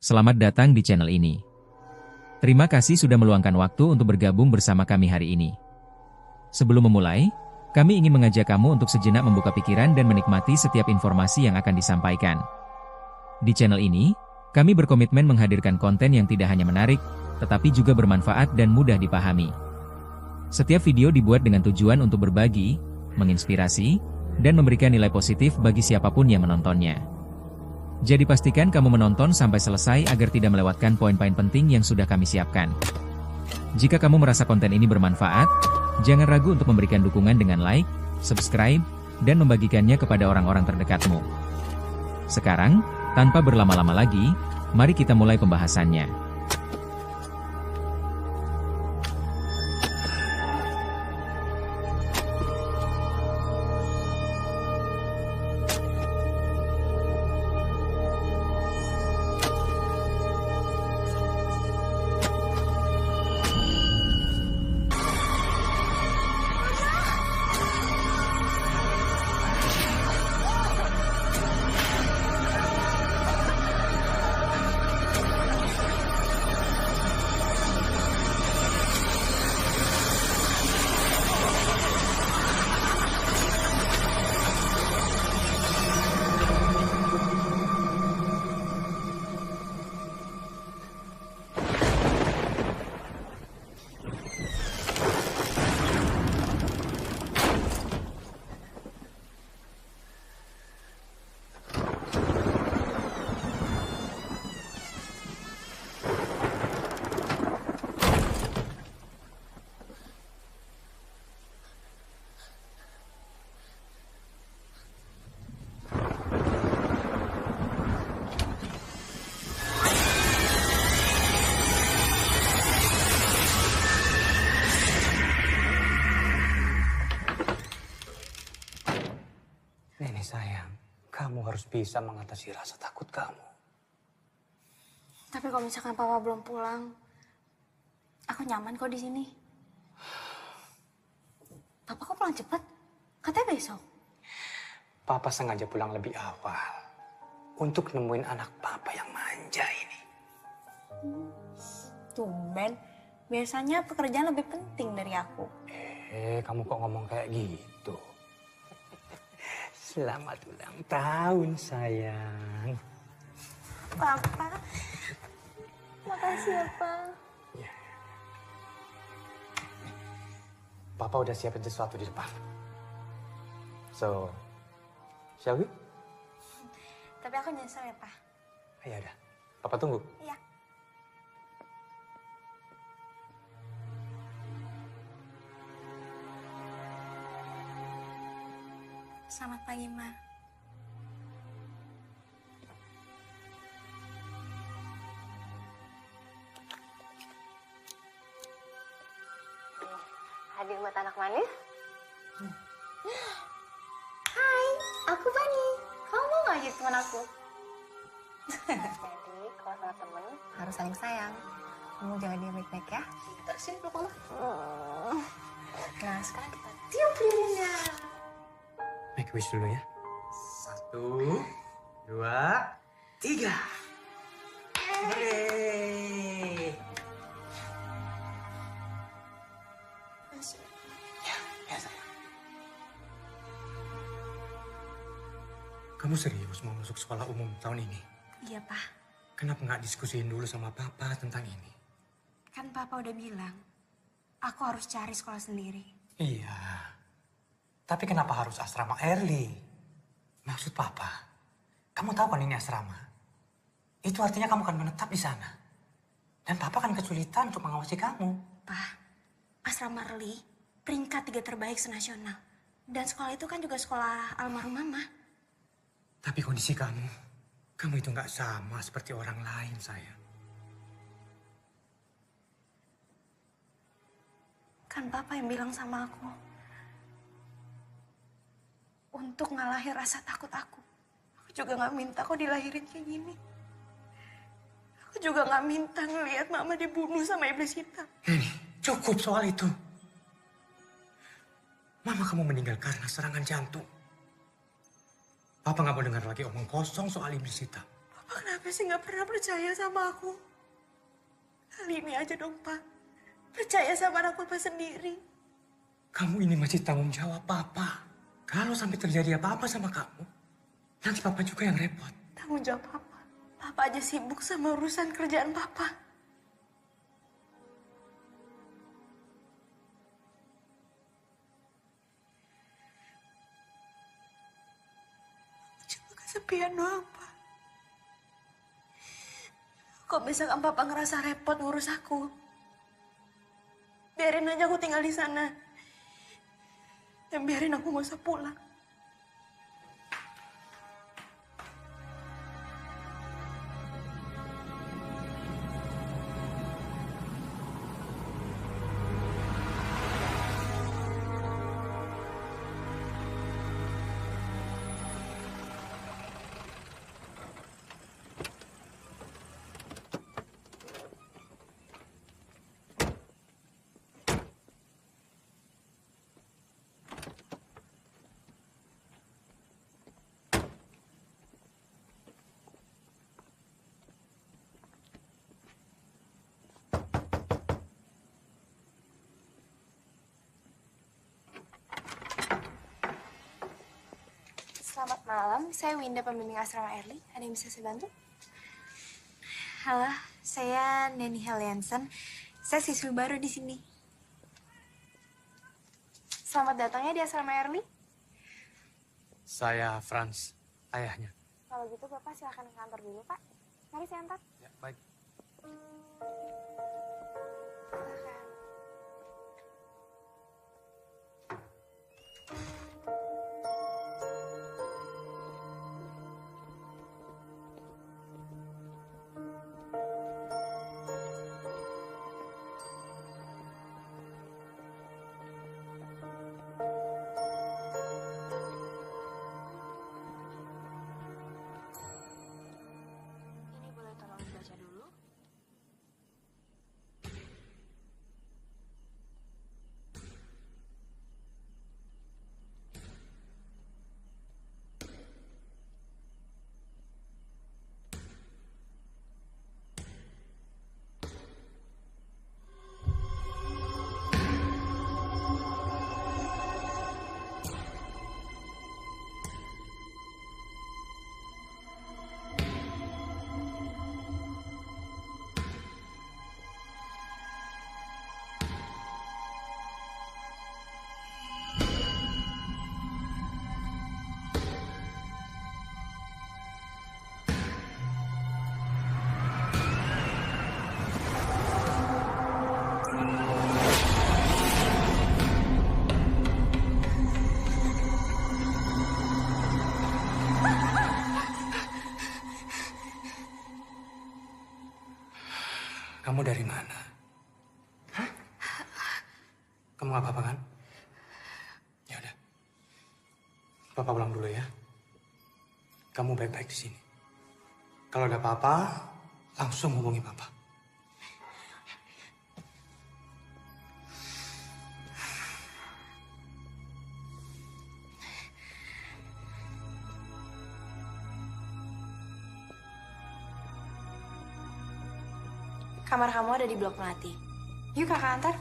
Selamat datang di channel ini. Terima kasih sudah meluangkan waktu untuk bergabung bersama kami hari ini. Sebelum memulai, kami ingin mengajak kamu untuk sejenak membuka pikiran dan menikmati setiap informasi yang akan disampaikan. Di channel ini, kami berkomitmen menghadirkan konten yang tidak hanya menarik, tetapi juga bermanfaat dan mudah dipahami. Setiap video dibuat dengan tujuan untuk berbagi, menginspirasi, dan memberikan nilai positif bagi siapapun yang menontonnya. Jadi pastikan kamu menonton sampai selesai agar tidak melewatkan poin-poin penting yang sudah kami siapkan. Jika kamu merasa konten ini bermanfaat, jangan ragu untuk memberikan dukungan dengan like, subscribe, dan membagikannya kepada orang-orang terdekatmu. Sekarang, tanpa berlama-lama lagi, mari kita mulai pembahasannya. Nenek sayang, kamu harus bisa mengatasi rasa takut kamu. Tapi kalau misalkan papa belum pulang, aku nyaman kok di sini. Papa kok pulang cepet? Katanya besok. Papa sengaja pulang lebih awal untuk nemuin anak papa yang manja ini. Tumben, biasanya pekerjaan lebih penting dari aku. Kamu kok ngomong kayak gitu? Selamat ulang tahun, sayang. Papa, makasih ya, Pak. Ya. Papa udah siapin sesuatu di depan. So, shall we? Tapi aku nyesel ya, Pak. Ya udah, Papa tunggu. Iya. Selamat pagi, Ma. Hadir buat anak manis. Hai, aku Bani. Kamu mau gak jadi teman aku? Jadi, kalau sama temen harus saling sayang. Kamu jaga dia baik-baik ya. Terusin peluk mama. Nah, sekarang kita tiup lilinnya. Make wish dulu ya. 1, 2, 3. Hooray! Ya sayang. Kamu serius mau masuk sekolah umum tahun ini? Iya, Pak. Kenapa nggak diskusiin dulu sama Papa tentang ini? Kan Papa udah bilang, aku harus cari sekolah sendiri. Iya. Tapi kenapa harus asrama early? Maksud Papa, kamu tahu kan ini asrama? Itu artinya kamu akan menetap di sana. Dan Papa akan kesulitan untuk mengawasi kamu. Pak, asrama early peringkat 3 terbaik senasional. Dan sekolah itu kan juga sekolah almarhum Mama. Tapi kondisi kamu itu nggak sama seperti orang lain, sayang. Kan Papa yang bilang sama aku, untuk ngalahin rasa takut aku. Aku juga gak minta kok dilahirin kayak gini. Aku juga gak minta ngelihat Mama dibunuh sama iblis hitam. Ini cukup soal itu. Mama kamu meninggal karena serangan jantung. Papa nggak mau dengar lagi omong kosong soal iblis hitam. Papa kenapa sih nggak pernah percaya sama aku? Kali ini aja dong, Pak. Percaya sama anak Papa sendiri. Kamu ini masih tanggung jawab Papa. Kalau sampai terjadi apa-apa sama kamu, nanti Papa juga yang repot. Tanggung jawab Papa. Papa aja sibuk sama urusan kerjaan Papa. Cuma kesepian doang, Pak. Kok misalkan Papa ngerasa repot ngurus aku? Biarin aja aku tinggal di sana. Dan biarin aku gak usah pulang. Selamat malam, saya Winda, pembimbing asrama Early. Ada yang bisa saya bantu? Halo, saya Neni Heliansen. Saya siswi baru di sini. Selamat datangnya di asrama Early. Saya Franz, ayahnya. Kalau gitu Bapak silakan ke kantor dulu, Pak. Mari saya antar. Ya, baik. Silakan. Ini boleh tolong dibaca dulu. Kamu dari mana? Hah? Kamu nggak apa-apa kan? Ya udah. Papa pulang dulu ya. Kamu baik-baik di sini. Kalau ada apa-apa, langsung hubungi Papa. Kamar kamu ada di blok melati. Yuk kakak antar.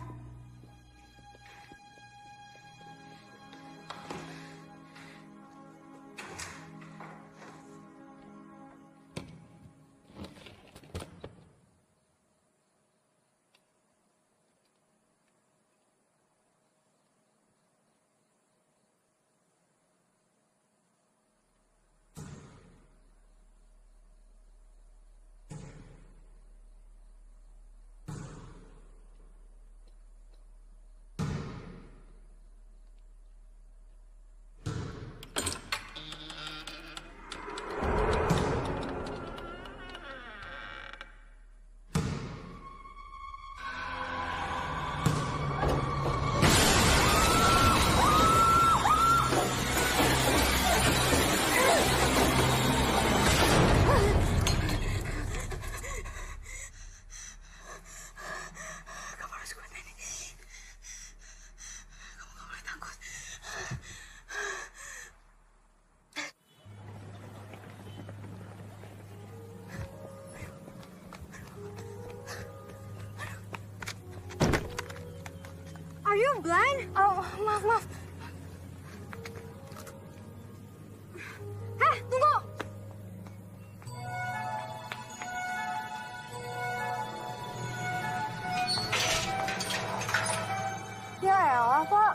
blind? Oh, maaf. Heh, tunggu! Ya elah, Pak.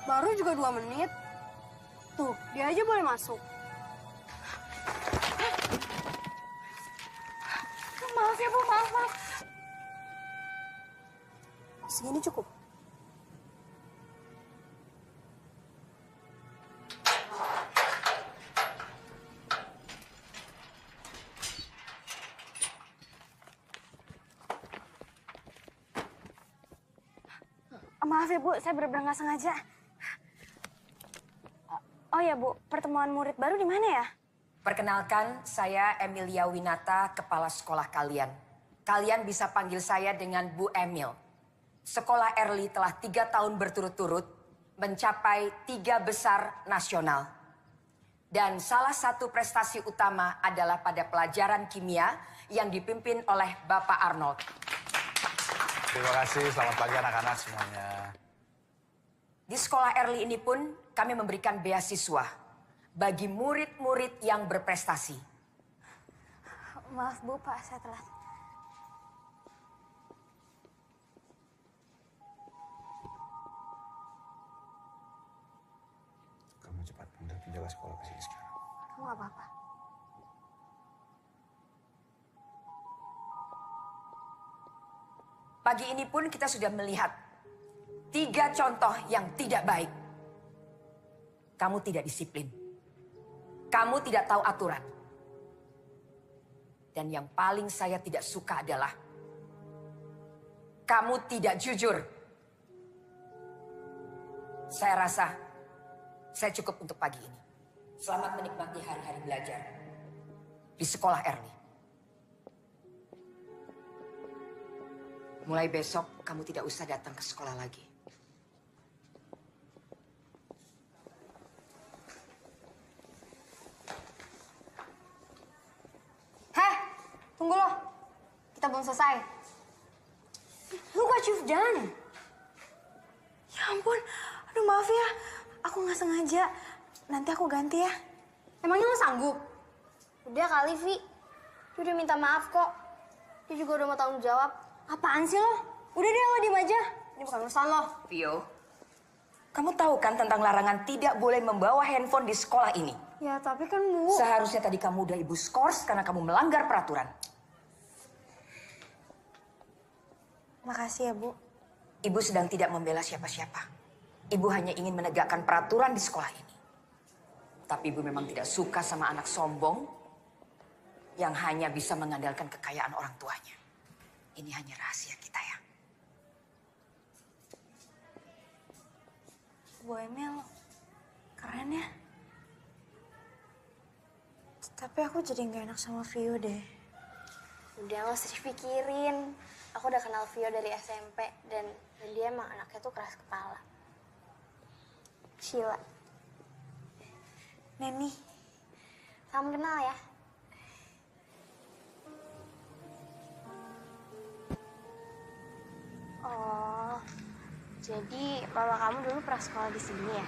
Baru juga 2 menit. Tuh, dia aja boleh masuk. Maaf ya, Bu. Maaf. Segini cukup. Maaf ya, Bu. Saya benar-benar nggak sengaja. Oh ya, Bu. Pertemuan murid baru di mana ya? Perkenalkan, saya Emilia Winata, kepala sekolah kalian. Kalian bisa panggil saya dengan Bu Emil. Sekolah Early telah 3 tahun berturut-turut mencapai 3 besar nasional. Dan salah satu prestasi utama adalah pada pelajaran kimia yang dipimpin oleh Bapak Arnold. Terima kasih, selamat pagi anak-anak semuanya. Di sekolah Early ini pun kami memberikan beasiswa bagi murid-murid yang berprestasi. Maaf, Bu. Pak, saya telat. Kamu cepat pindah penjaga sekolah ke sini sekarang. Kamu nggak apa-apa. Pagi ini pun kita sudah melihat 3 contoh yang tidak baik. Kamu tidak disiplin. Kamu tidak tahu aturan. Dan yang paling saya tidak suka adalah kamu tidak jujur. Saya rasa saya cukup untuk pagi ini. Selamat menikmati hari-hari belajar di sekolah Early. Mulai besok kamu tidak usah datang ke sekolah lagi. Heh, tunggu loh. Kita belum selesai. Look what you've done. Ya ampun, aduh maaf ya. Aku nggak sengaja. Nanti aku ganti ya. Emangnya lo sanggup? Udah kali, Vi. Dia udah minta maaf kok. Dia juga udah mau tanggung jawab. Apaan sih lo? Udah deh, lo diem aja. Ini bukan urusan lo. Vio, kamu tahu kan tentang larangan tidak boleh membawa handphone di sekolah ini? Ya, tapi kan, Bu. Seharusnya tadi kamu udah ibu skors karena kamu melanggar peraturan. Makasih ya, Bu. Ibu sedang tidak membela siapa-siapa. Ibu hanya ingin menegakkan peraturan di sekolah ini. Tapi ibu memang tidak suka sama anak sombong yang hanya bisa mengandalkan kekayaan orang tuanya. Ini hanya rahasia kita ya. Bu Emil, keren ya. Tapi aku jadi nggak enak sama Vio deh. Udah, nggak usah dipikirin. Aku udah kenal Vio dari SMP. Dan dia emang anaknya tuh keras kepala. Sheila. Neni, Salam kenal ya. Oh, jadi mama kamu dulu pernah sekolah di sini ya?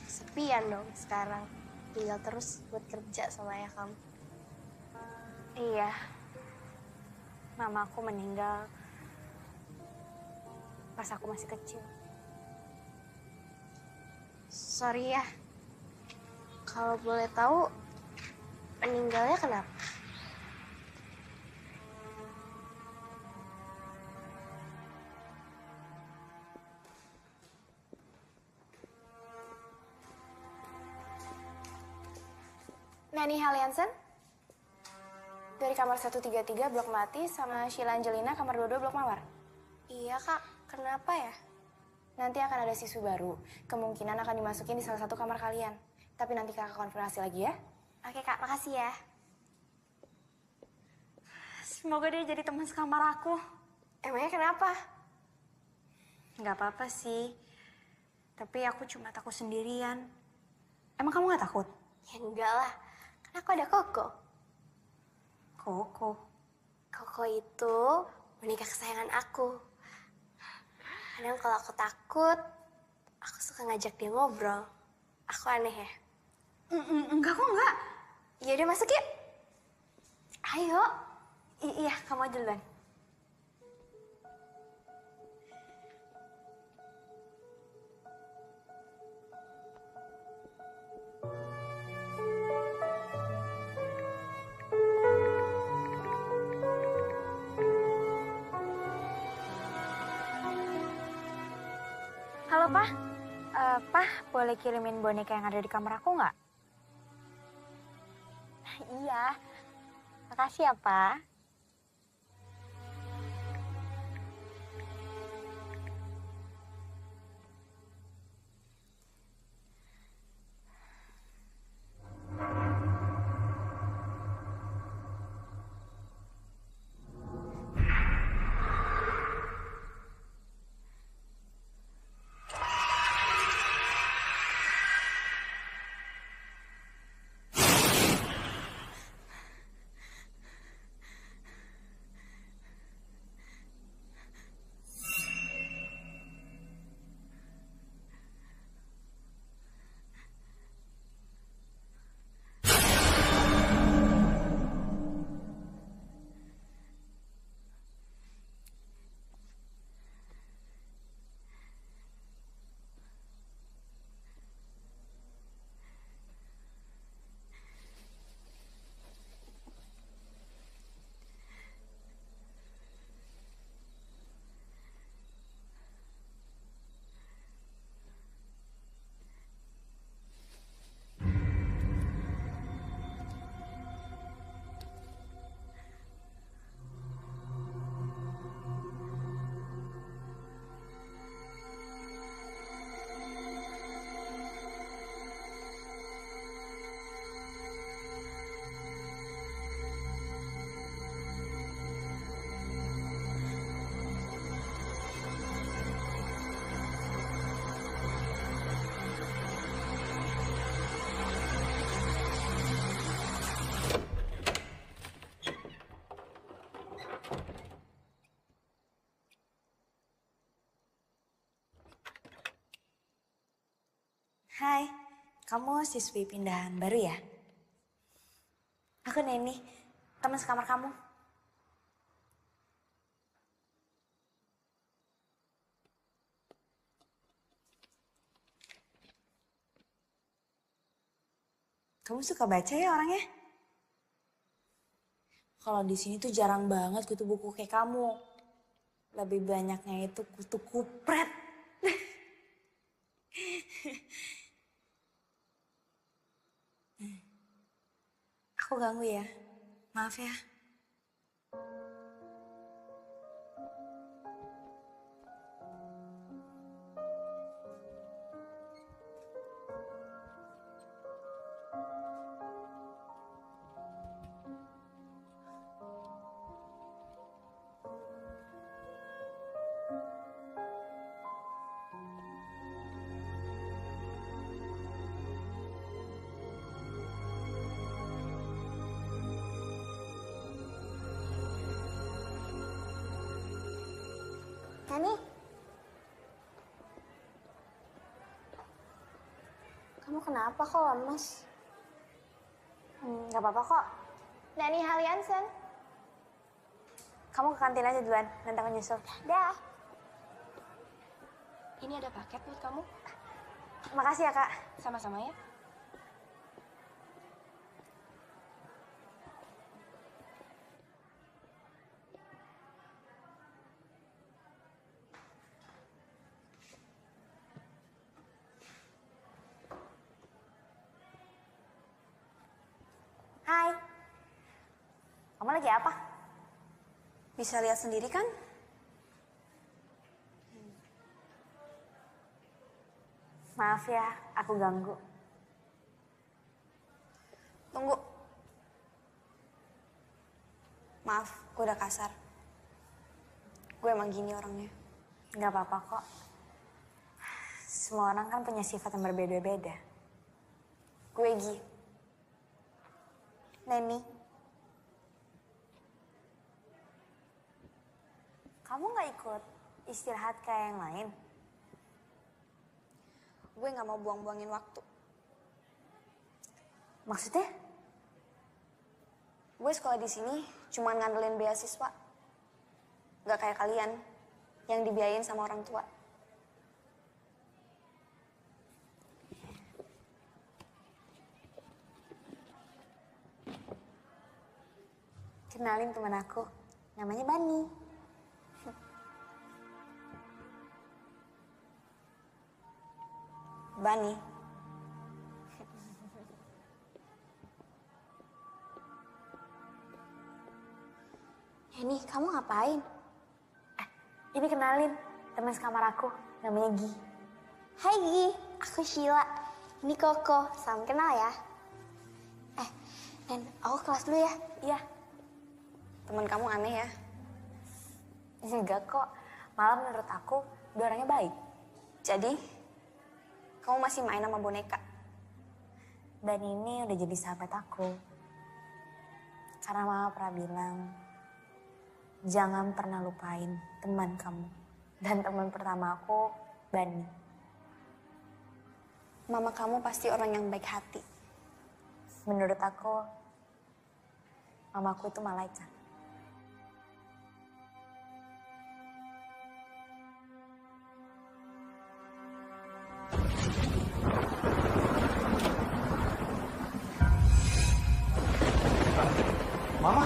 Sepian dong sekarang. Tinggal terus buat kerja sama ayah kamu. iya. Mama aku meninggal pas aku masih kecil. Sorry ya. Kalau boleh tahu, meninggalnya kenapa? Nani Haliansen dari kamar 133 blok Melati sama Sheila Angelina kamar 22 blok Mawar. Iya kak, kenapa ya? Nanti akan ada siswi baru, kemungkinan akan dimasukin di salah satu kamar kalian. Tapi nanti kakak konfirmasi lagi ya. Oke kak, makasih ya. Semoga dia jadi teman sekamar aku. Emangnya kenapa? Nggak apa-apa sih. Tapi aku cuma takut sendirian. Emang kamu nggak takut? Ya enggak lah, kan aku ada Koko. Koko. Koko itu boneka kesayangan aku. Kadang kalau aku takut, aku suka ngajak dia ngobrol. Aku aneh ya? Enggak kok, enggak. Ya udah masuk yuk. Ayo. Iya, kamu aja duluan. Halo, Pak. Pak, boleh kirimin boneka yang ada di kamar aku nggak? Iya. Makasih ya, Pak. Hai, kamu siswi pindahan baru ya? Aku Neni, teman sekamar kamu. Kamu suka baca ya orangnya? Kalau di sini tuh jarang banget kutu buku kayak kamu. Lebih banyaknya itu kutu kupret. Aku ganggu ya, maaf ya. Nani? Kamu kenapa kok lemes? Gak apa-apa kok. Nani Haliansen. Kamu ke kantin aja duluan, nanti aku nyusul. Dah. Ini ada paket buat kamu. Makasih ya, Kak. Sama-sama ya. Hai. Kamu lagi apa? Bisa lihat sendiri kan? Maaf ya, aku ganggu. Tunggu. Maaf, gue udah kasar. Gue emang gini orangnya. Gak apa-apa kok. Semua orang kan punya sifat yang berbeda-beda. Gue Gi. Neni. Kamu gak ikut Istirahat kayak yang lain. Gue nggak mau buang-buangin waktu. Maksudnya? Gue sekolah di sini cuma ngandelin beasiswa. Gak kayak kalian yang dibiayain sama orang tua. Kenalin teman aku, namanya Bani. Bani. Ini kamu ngapain? Ini kenalin teman sekamar aku, namanya Gi. Hai Gi, aku Sheila. Ini Koko, salam kenal ya. Nen, aku kelas dulu ya. Iya. Teman kamu aneh ya. Enggak kok, malah menurut aku dia orangnya baik. Jadi, kamu masih main sama boneka? Dan ini udah jadi sahabat aku. Karena mama pernah bilang, jangan pernah lupain teman kamu. Dan teman pertama aku, Bani. Mama kamu pasti orang yang baik hati. Menurut aku, mamaku itu malaikat. Mama.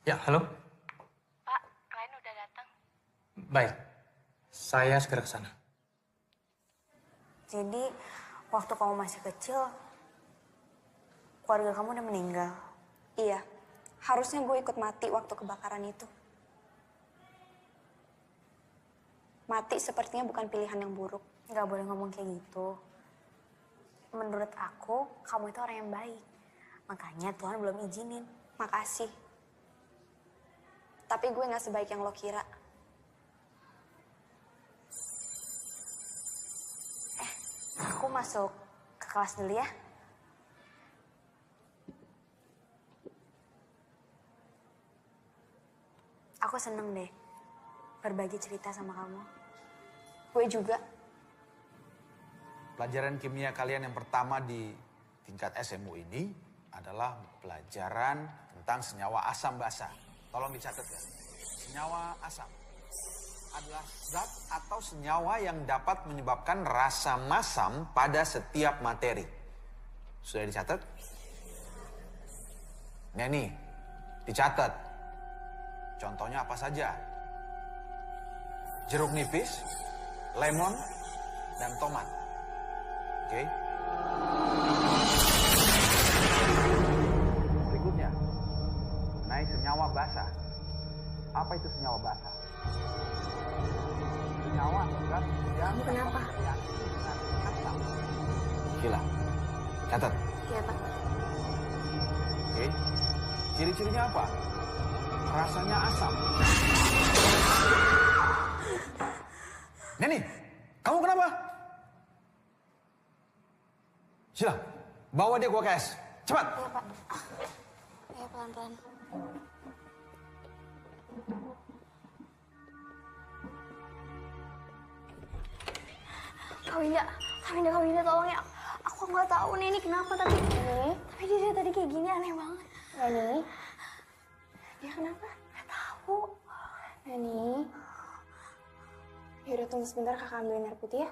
Ya, halo. Pak, klien udah datang. Baik, saya segera ke sana. Jadi, waktu kamu masih kecil, keluarga kamu udah meninggal. Iya, harusnya gue ikut mati waktu kebakaran itu. Mati sepertinya bukan pilihan yang buruk. Nggak boleh ngomong kayak gitu. Menurut aku, kamu itu orang yang baik. Makanya Tuhan belum izinin. Makasih. Tapi gue gak sebaik yang lo kira. Aku masuk ke kelas dulu ya. Aku seneng deh berbagi cerita sama kamu. Gue juga. Pelajaran kimia kalian yang pertama di tingkat SMU ini adalah pelajaran tentang senyawa asam basa. Tolong dicatat ya. Senyawa asam adalah zat atau senyawa yang dapat menyebabkan rasa masam pada setiap materi. Sudah dicatat? Nah nih, dicatat. Contohnya apa saja? Jeruk nipis, lemon, dan tomat. Oke? Berikutnya, naik senyawa basa. Apa itu senyawa basa? Senyawa atau zat yang Kenapa? bereaksi dengan asam. Gila. Catat. Iya, Pak. Oke. Ciri-cirinya apa? Rasanya asam. Neni, kamu kenapa? Sila, bawa dia ke UKS. Cepat. Iya, Pak. Ayo pelan-pelan. Kak Winda, tolong ya. Aku nggak tahu nih ini kenapa tapi dia tadi kayak gini aneh banget. Neni, dia kenapa? Nggak tahu. Neni, yaudah tunggu sebentar kakak ambilin air putih ya.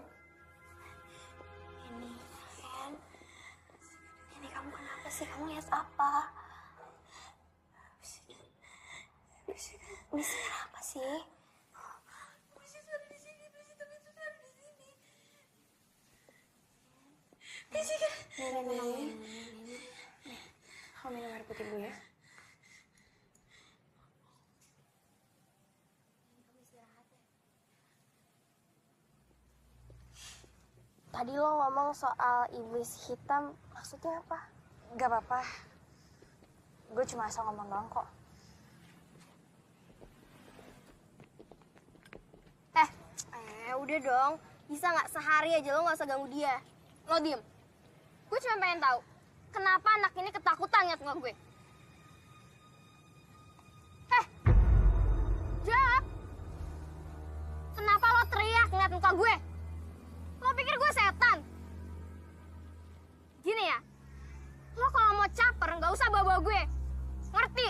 Neni, kamu kenapa sih? Kamu lihat apa? Bisik apa sih? Nenek. Kamu minum air putih dulu ya. Tadi lo ngomong soal iblis hitam, maksudnya apa? Gak apa-apa. Gue cuma asal ngomong doang kok. Udah dong. Bisa nggak sehari aja lo nggak usah ganggu dia. Lo diem. Gue cuma pengen tahu, kenapa anak ini ketakutan ngeliat muka gue? Jawab. Kenapa lo teriak ngeliat muka gue? Lo pikir gue setan? Gini ya, lo kalau mau caper nggak usah bawa-bawa gue. Ngerti?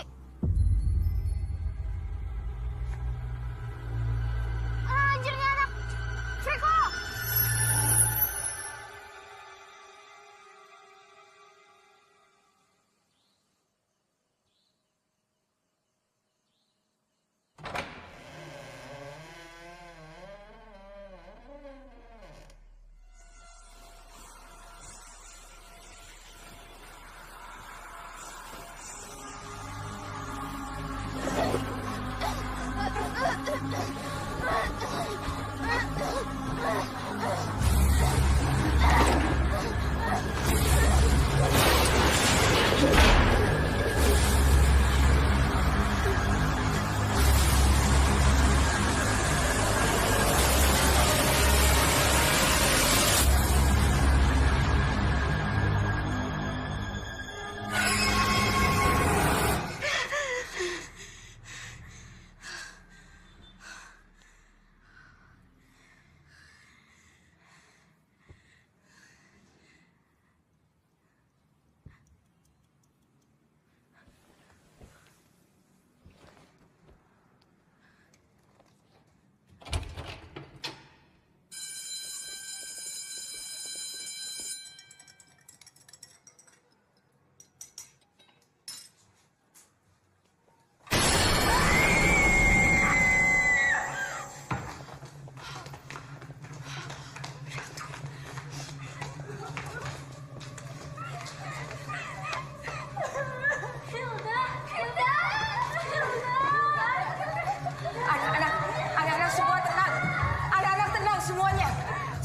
Anjir nih anak. Veko!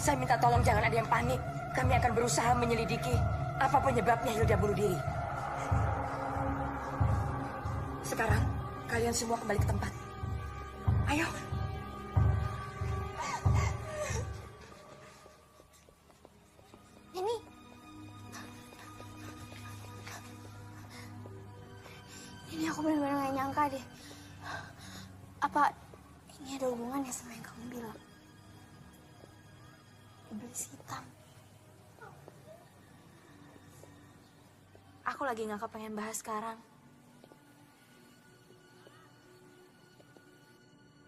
Saya minta tolong jangan ada yang panik. Kami akan berusaha menyelidiki apa penyebabnya Hilda bunuh diri. Sekarang kalian semua kembali ke tempat. Ayo. Ini aku benar-benar gak nyangka deh. Apa ini ada hubungannya sama yang kamu bilang? Iblis hitam. Aku lagi gak kepengen bahas sekarang.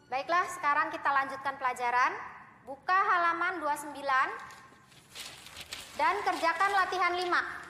Baiklah, sekarang kita lanjutkan pelajaran. Buka halaman 29 dan kerjakan latihan 5.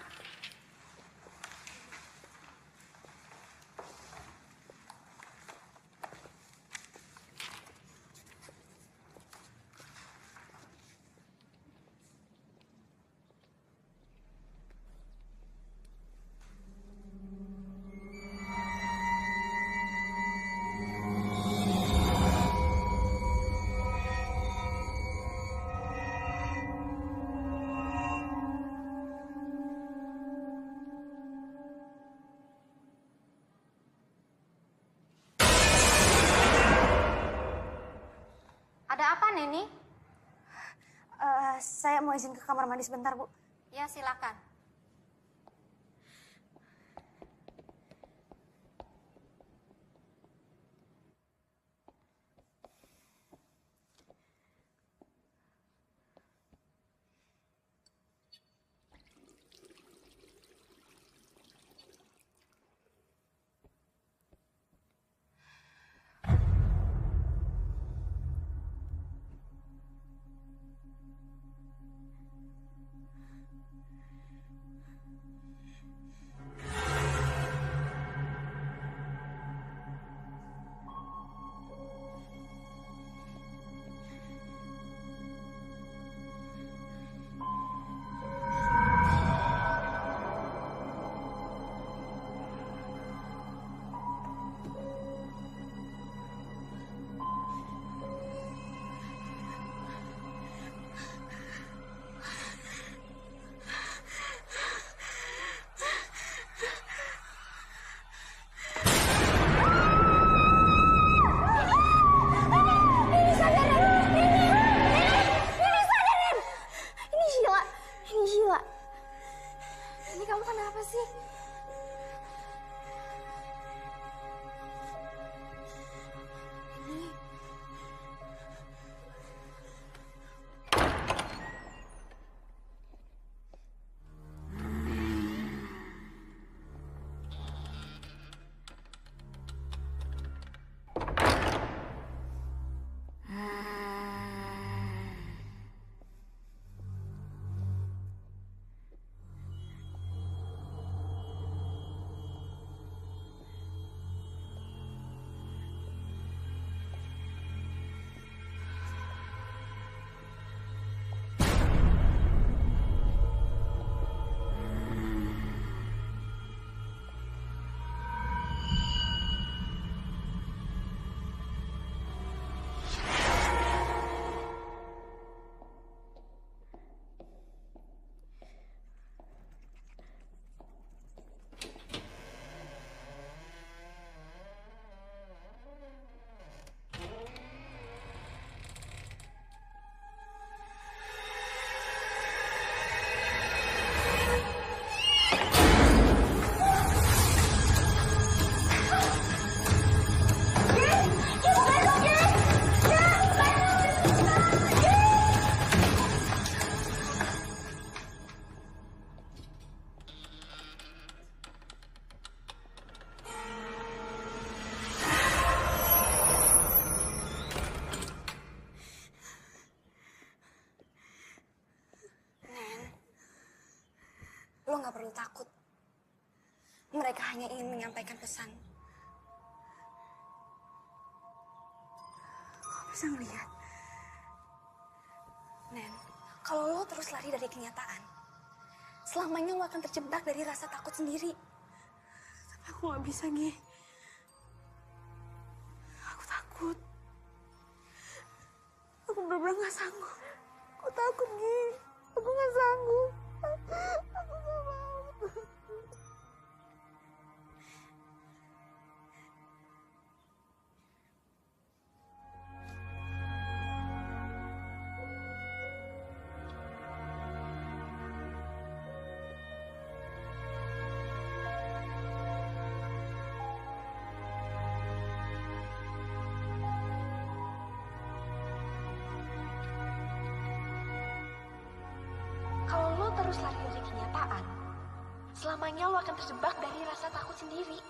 Ada apa, Neni? Saya mau izin ke kamar mandi sebentar, Bu. Ya, silakan. sih? Ini... Lo gak perlu takut. Mereka hanya ingin menyampaikan pesan. Lo bisa ngeliat? Nen, kalau lo terus lari dari kenyataan, selamanya lo akan terjebak dari rasa takut sendiri. Tapi aku gak bisa, Gi. Aku takut. Aku bener-bener gak sanggup. Aku takut, Gi. Aku gak sanggup. Aku gak mau. Kalau lo terus lari dari kenyataan, selamanya lo akan terjebak dari rasa takut sendiri.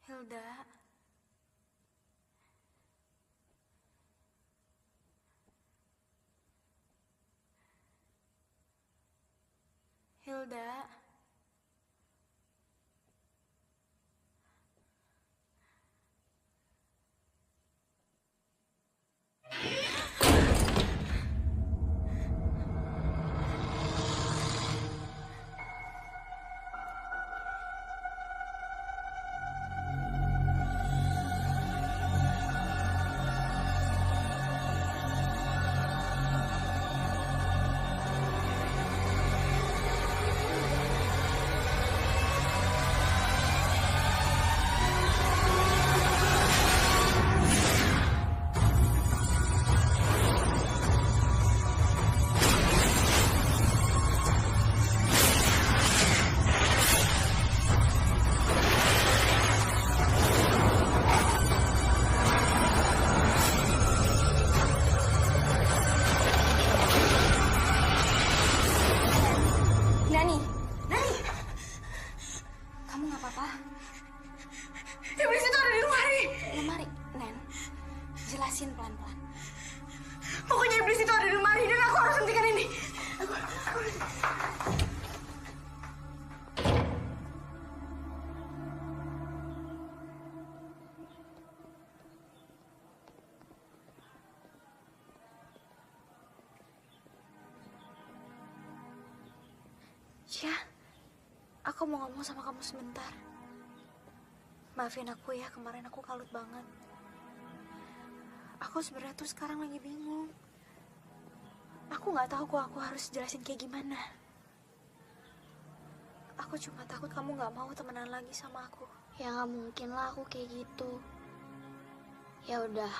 Hilda. Hilda. Aku mau ngomong sama kamu sebentar. Maafin aku ya, kemarin aku kalut banget. Aku sebenarnya tuh sekarang lagi bingung. Aku nggak tahu kok aku harus jelasin kayak gimana. Aku cuma takut kamu nggak mau temenan lagi sama aku. Ya nggak mungkin lah aku kayak gitu. Ya udah,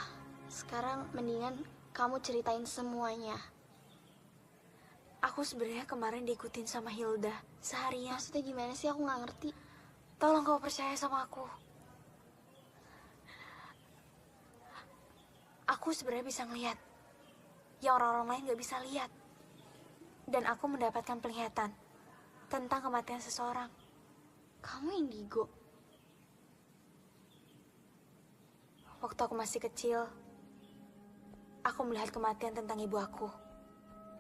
sekarang mendingan kamu ceritain semuanya. Aku sebenarnya kemarin diikutin sama Hilda seharian. Maksudnya gimana sih? Aku nggak ngerti. Tolong kau percaya sama aku. Aku sebenarnya bisa ngeliat yang orang-orang lain nggak bisa lihat. Dan aku mendapatkan penglihatan tentang kematian seseorang. Kamu indigo? Waktu aku masih kecil, aku melihat kematian tentang ibu aku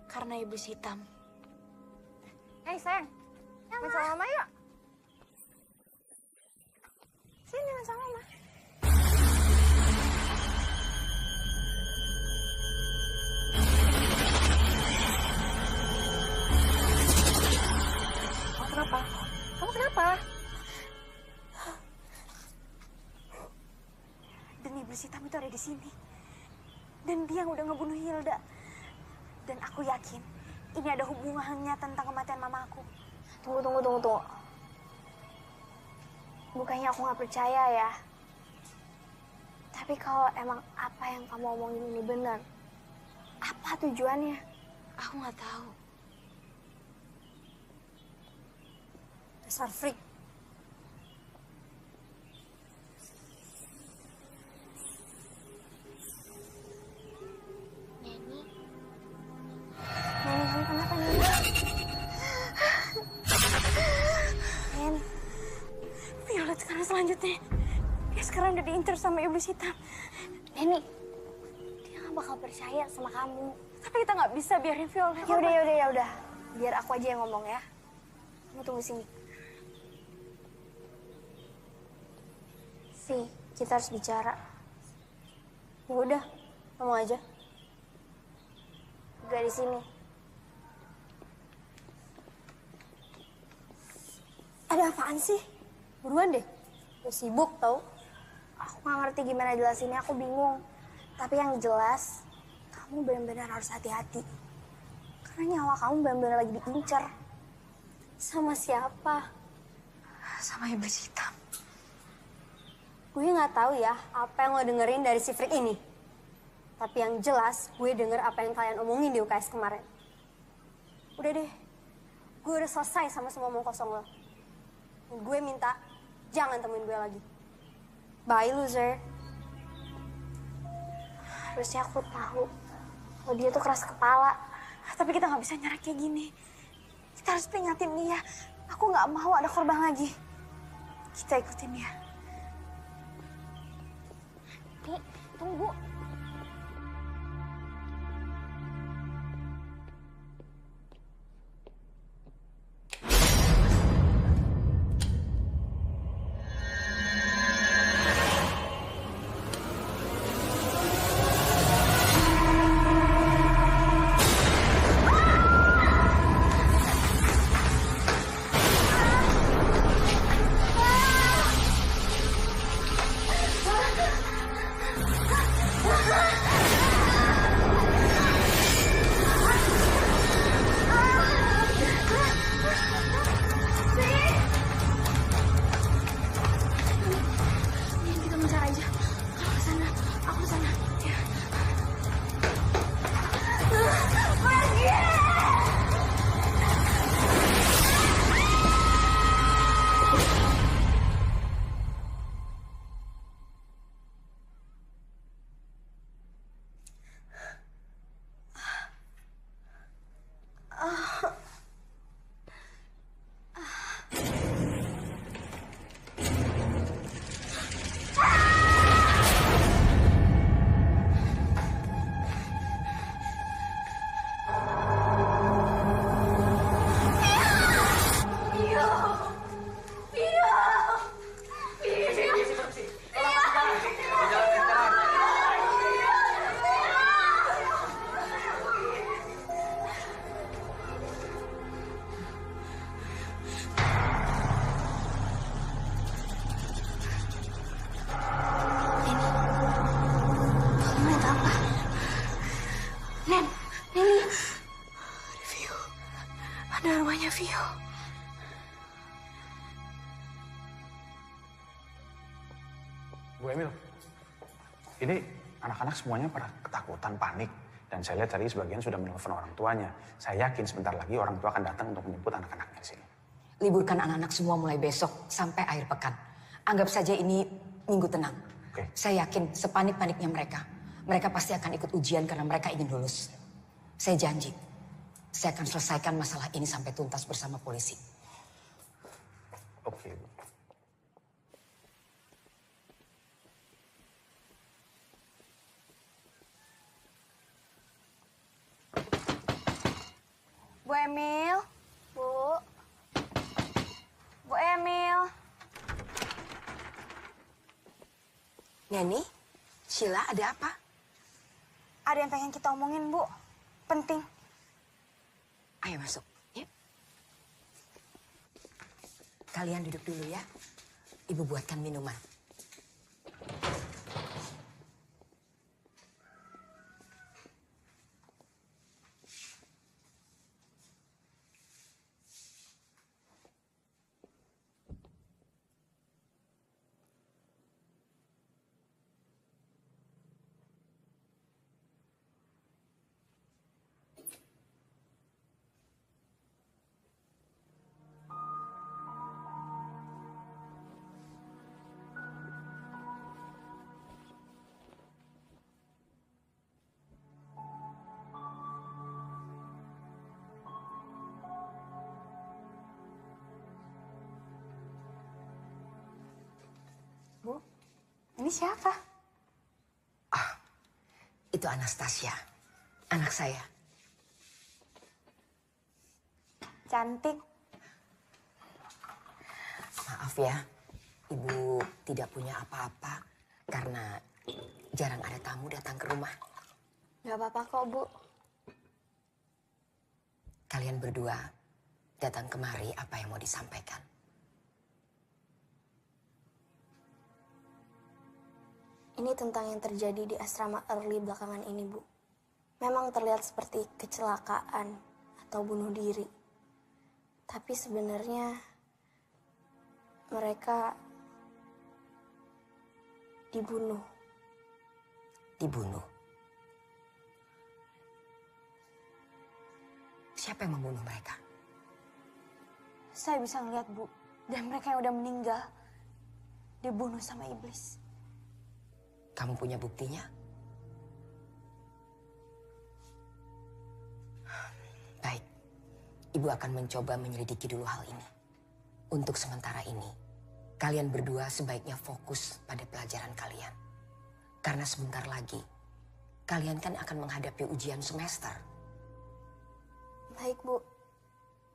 karena iblis hitam. Hei sayang, main sama mama yuk. Sini main sama mama. Kamu kenapa? Kamu kenapa? Dan iblis hitam itu ada di sini. Dan dia yang udah ngebunuh Hilda. Dan aku yakin ini ada hubungannya tentang kematian mama aku. Tunggu. Bukannya aku nggak percaya ya. Tapi kalau emang apa yang kamu omongin ini benar, apa tujuannya? Aku nggak tahu. Dasar freak. Neni, kamu kenapa Neni? Nen, Violet sekarang selanjutnya. Dia sekarang udah diincar sama iblis hitam. Neni, dia nggak bakal percaya sama kamu. Tapi kita nggak bisa biarin Violet. Ya udah. Biar aku aja yang ngomong ya. Kamu tunggu sini. Vi, kita harus bicara. Ya udah, ngomong aja. Gak di sini. Ada apaan sih? Buruan deh. Gue sibuk tau. Aku nggak ngerti gimana jelasinnya, aku bingung. Tapi yang jelas, kamu benar-benar harus hati-hati. Karena nyawa kamu benar-benar lagi diincar. Sama siapa? Sama iblis hitam. Gue nggak tahu ya apa yang lo dengerin dari si freak ini. Tapi yang jelas gue denger apa yang kalian omongin di UKS kemarin. Udah deh, gue udah selesai sama semua omong kosong lo. Dan gue minta jangan temuin gue lagi. Bye loser. Harusnya aku tahu kalau dia tuh keras kepala. Tapi kita nggak bisa nyerah kayak gini. Kita harus peringatin dia. Aku nggak mau ada korban lagi. Kita ikutin dia. Nih, tunggu. Ada rumahnya Vio. Bu Emil, ini anak-anak semuanya pada ketakutan, panik. Dan saya lihat tadi sebagian sudah menelpon orang tuanya. Saya yakin sebentar lagi orang tua akan datang untuk menjemput anak-anaknya di sini. Liburkan anak-anak semua mulai besok sampai akhir pekan. Anggap saja ini minggu tenang. Oke. Saya yakin sepanik-paniknya mereka. Mereka pasti akan ikut ujian karena mereka ingin lulus. Saya janji, saya akan selesaikan masalah ini sampai tuntas bersama polisi. Oke, Bu. Bu Emil. Bu. Bu Emil. Neni, Sheila ada apa? Ada yang pengen kita omongin, Bu. Penting. Ayo masuk, ya. Kalian duduk dulu ya. Ibu buatkan minuman. Bu, ini siapa? Itu Anastasia, anak saya. Cantik. Maaf ya, Ibu tidak punya apa-apa karena jarang ada tamu datang ke rumah. Gak apa-apa kok, Bu. Kalian berdua datang kemari, apa yang mau disampaikan? Ini tentang yang terjadi di asrama Early belakangan ini, Bu. Memang terlihat seperti kecelakaan atau bunuh diri. Tapi sebenarnya mereka dibunuh. Dibunuh? Siapa yang membunuh mereka? Saya bisa ngeliat, Bu. Dan mereka yang udah meninggal dibunuh sama iblis. Kamu punya buktinya? Baik, Ibu akan mencoba menyelidiki dulu hal ini. Untuk sementara ini, kalian berdua sebaiknya fokus pada pelajaran kalian. Karena sebentar lagi, kalian kan akan menghadapi ujian semester. Baik, Bu.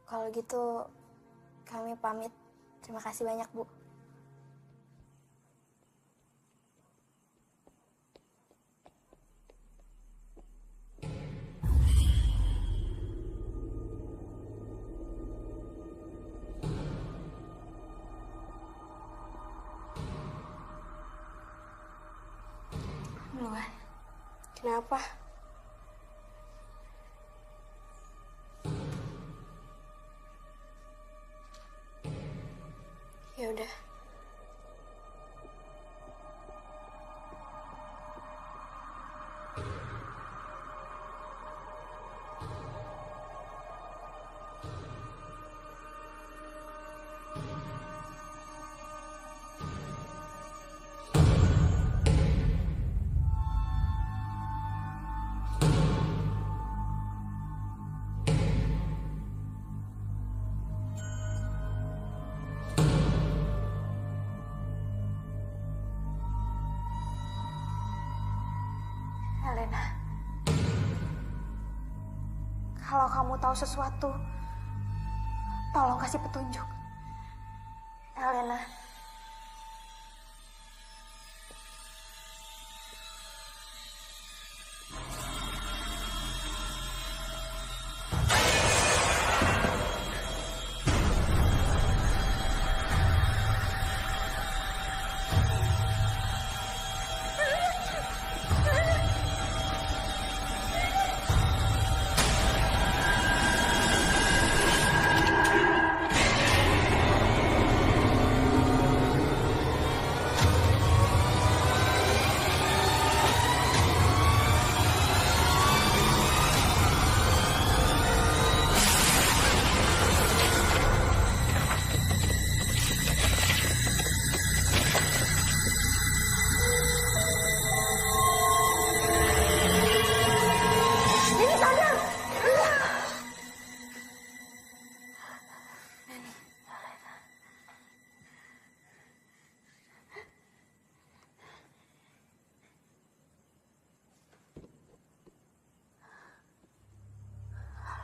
Kalau gitu, kami pamit. Terima kasih banyak, Bu. Luan, Kenapa? Ya udah. Elena. Kalau kamu tahu sesuatu, tolong kasih petunjuk. Elena.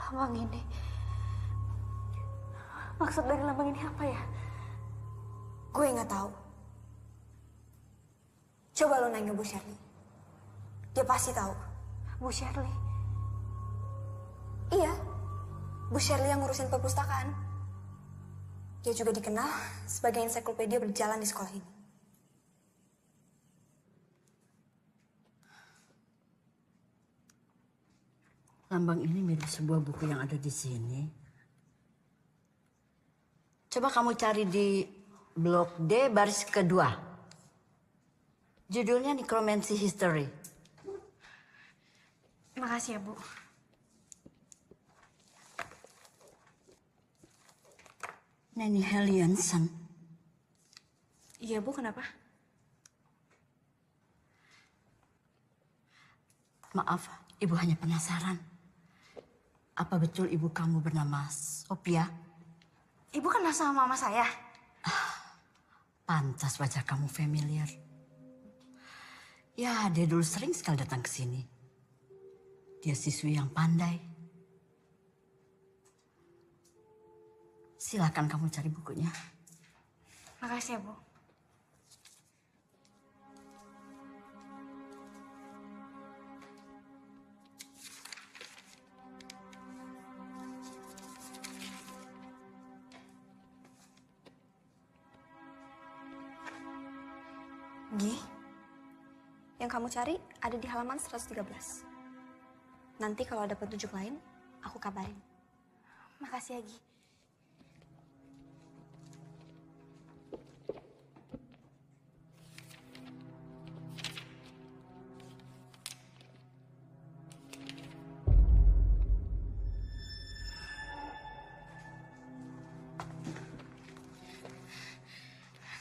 Lambang ini. Maksud dari lambang ini apa ya? Gue nggak tahu. Coba lo nanya Bu Shirley. Dia pasti tahu. Bu Shirley? Iya, Bu Shirley yang ngurusin perpustakaan. Dia juga dikenal sebagai ensiklopedia berjalan di sekolah ini. Lambang ini mirip sebuah buku yang ada di sini. Coba kamu cari di blok D baris kedua. Judulnya Necromancy History. Makasih ya, Bu. Nanny Hellianson. Iya, Bu, kenapa? Maaf, Ibu hanya penasaran. Apa betul ibu kamu bernama Sophia? Ibu kenal sama mama saya? Pantas wajah kamu familiar. Ya, dia dulu sering sekali datang ke sini. Dia siswi yang pandai. Silakan kamu cari bukunya. Makasih ya, Bu. Gi, yang kamu cari ada di halaman 113. Nanti kalau ada petunjuk lain, aku kabarin. Makasih ya, Gi.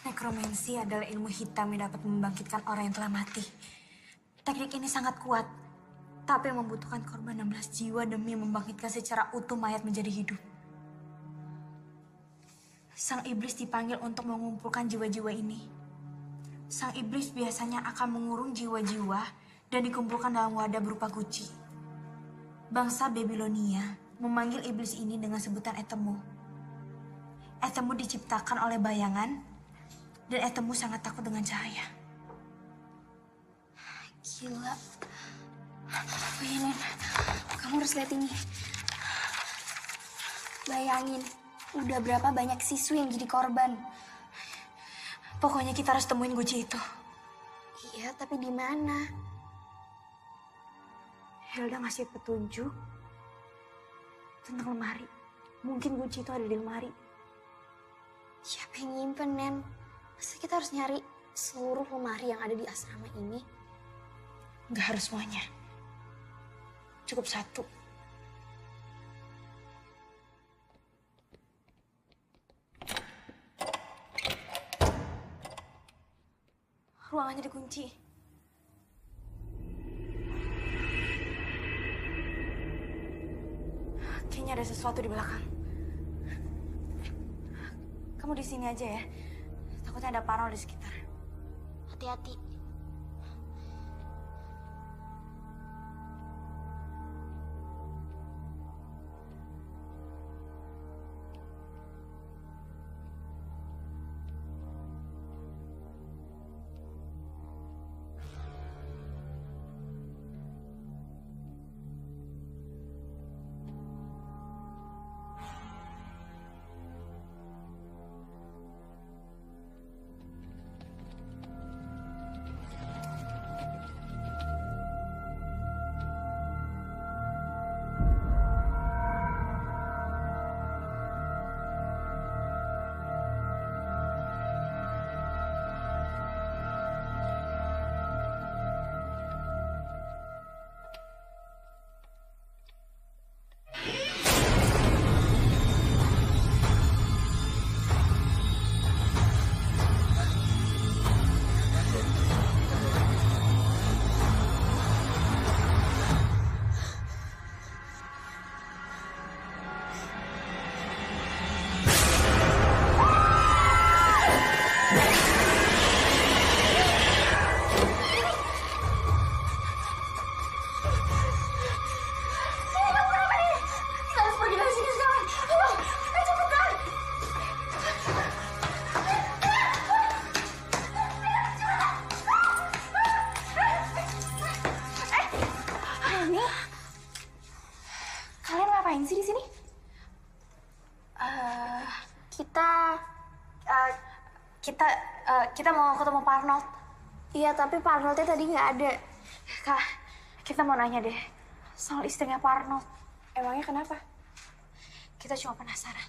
Nekromansi adalah ilmu hitam yang dapat membangkitkan orang yang telah mati. Teknik ini sangat kuat, tapi membutuhkan korban 16 jiwa demi membangkitkan secara utuh mayat menjadi hidup. Sang iblis dipanggil untuk mengumpulkan jiwa-jiwa ini. Sang iblis biasanya akan mengurung jiwa-jiwa dan dikumpulkan dalam wadah berupa guci. Bangsa Babilonia memanggil iblis ini dengan sebutan Etemu. Etemu diciptakan oleh bayangan, dan Etemu sangat takut dengan cahaya. Gila. Bayangin, kamu harus lihat ini. Bayangin, udah berapa banyak siswi yang jadi korban. Pokoknya kita harus temuin guci itu. Iya, tapi di mana? Hilda ngasih petunjuk tentang lemari. Mungkin kunci itu ada di lemari. Siapa yang nyimpen, Nen? Masa kita harus nyari seluruh lemari yang ada di asrama ini? Gak harus semuanya. Cukup satu. Ruangannya dikunci. Kayaknya ada sesuatu di belakang. Kamu di sini aja ya. Takutnya ada parno di sekitar. Hati-hati. Kita Kita mau ketemu Pak Arnold. iya, tapi Pak Arnoldnya tadi nggak ada. Kak, kita mau nanya deh soal istrinya Pak Arnold. Emangnya kenapa? Kita cuma penasaran.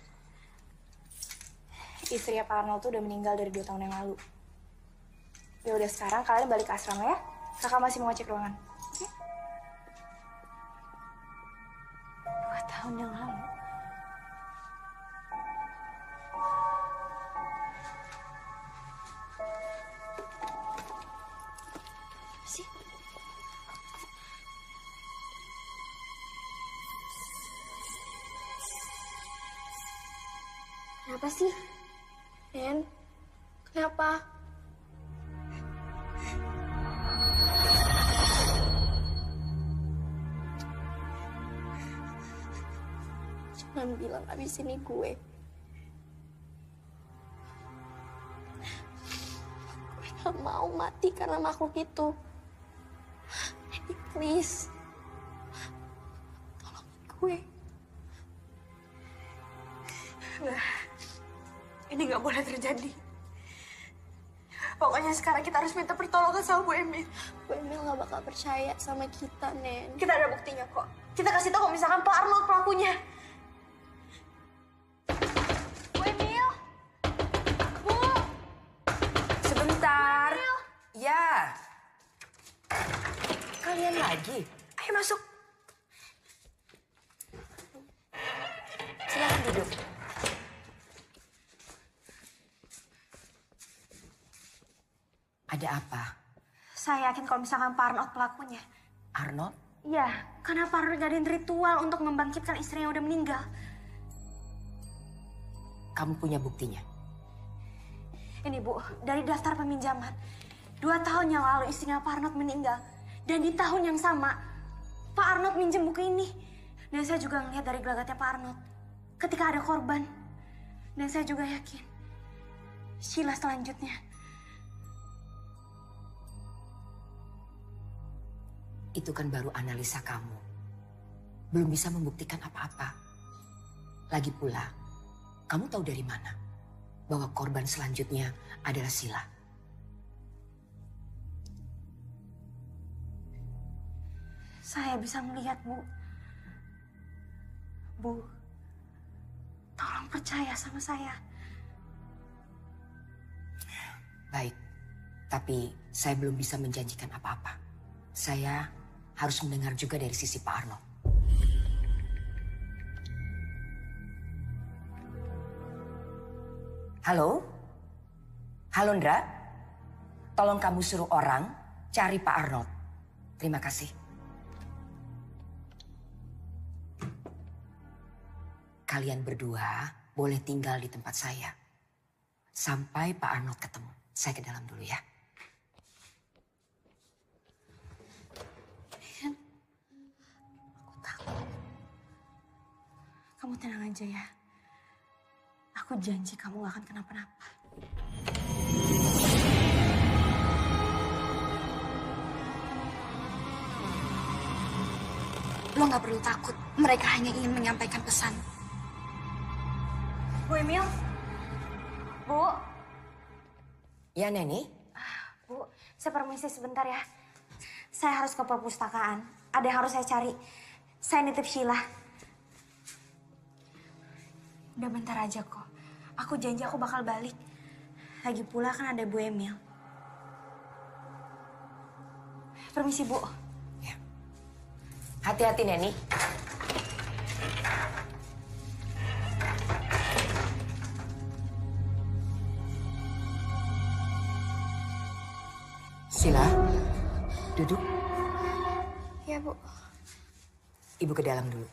Istrinya Pak Arnold tuh udah meninggal dari 2 tahun yang lalu. Ya udah, sekarang kalian balik ke asrama ya. Kakak masih mau ngecek ruangan. Oke? 2 tahun yang lalu. Sih. Kenapa sih? Nen, kenapa? Jangan bilang abis ini gue. Gue gak mau mati karena makhluk itu. Nen, please. Tolongin gue. Ini nggak boleh terjadi. Pokoknya sekarang kita harus minta pertolongan sama Bu Emil. Bu Emil gak bakal percaya sama kita, Nen. Kita ada buktinya kok. Kita kasih tahu kalau misalkan Pak Arnold pelakunya. Bu Emil! Bu! Sebentar. Ya. Kalian lagi? Ayo masuk. Silakan duduk. Ada apa? Saya yakin kalau misalkan Pak Arnold pelakunya. Arnold? Iya, karena Pak Arnold ngadain ritual untuk membangkitkan istrinya yang udah meninggal. Kamu punya buktinya? Ini Bu, dari daftar peminjaman. 2 tahun yang lalu istrinya Pak Arnold meninggal. Dan di tahun yang sama, Pak Arnold minjem buku ini. Dan saya juga ngeliat dari gelagatnya Pak Arnold. Ketika ada korban. Dan saya juga yakin. Sheila selanjutnya. Itu kan baru analisa kamu. Belum bisa membuktikan apa-apa. Lagi pula, kamu tahu dari mana bahwa korban selanjutnya adalah Sheila? Saya bisa melihat, Bu. Bu, tolong percaya sama saya. Baik, tapi saya belum bisa menjanjikan apa-apa. Saya harus mendengar juga dari sisi Pak Arnold. Halo? Halo, Ndra? Tolong kamu suruh orang cari Pak Arnold. Terima kasih. Kalian berdua boleh tinggal di tempat saya. Sampai Pak Arnold ketemu. Saya ke dalam dulu ya. Kamu tenang aja ya. Aku janji kamu gak akan kenapa-napa. Lo gak perlu takut. Mereka hanya ingin menyampaikan pesan. Bu Emil? Bu? Ya, Neni? Bu, saya permisi sebentar ya. Saya harus ke perpustakaan. Ada yang harus saya cari. Saya nitip Sheila. Udah bentar aja kok. Aku janji aku bakal balik. Lagi pula kan ada Bu Emil. Permisi, Bu. Ya. Hati-hati, Neni. Sheila, duduk. Ya, Bu. Ibu ke dalam dulu.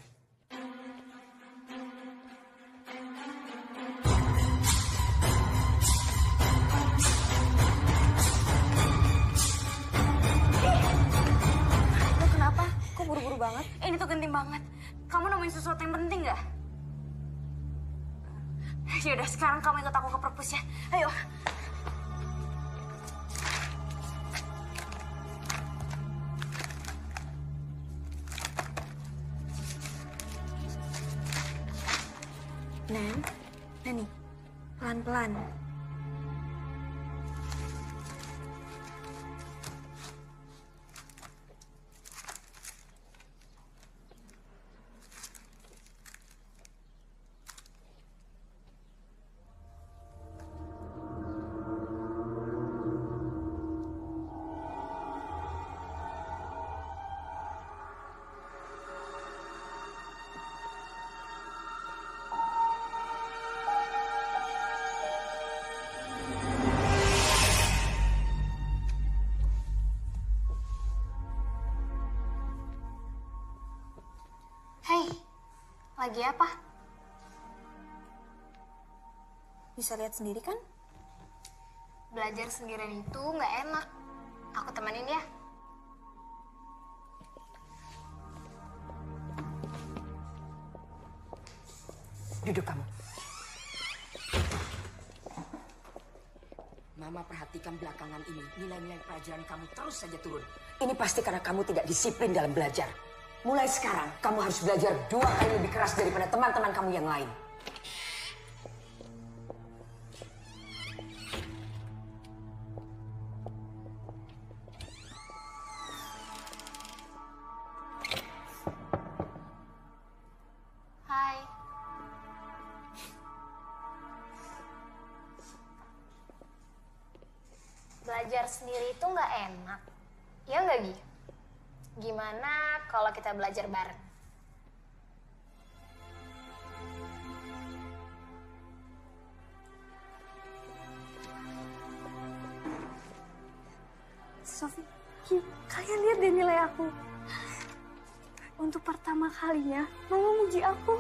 Lo kenapa? Kok buru-buru banget? Ini tuh genting banget. Kamu nemuin sesuatu yang penting gak? Yaudah, sekarang kamu ikut aku ke perpus ya. Ayo. Neni, Pelan-pelan. Hei, lagi apa? Bisa lihat sendiri kan? Belajar sendirian itu nggak enak. Aku temenin ya. Duduk kamu. Mama perhatikan belakangan ini, nilai-nilai pelajaran kamu terus saja turun. Ini pasti karena kamu tidak disiplin dalam belajar. Mulai sekarang, kamu harus belajar 2 kali lebih keras daripada teman-teman kamu yang lain. Hai. Belajar sendiri itu nggak enak. Ya nggak, Gi? Gimana kalau kita belajar bareng? Sofi, kalian lihat deh nilai aku. Untuk pertama kalinya, Mama muji aku.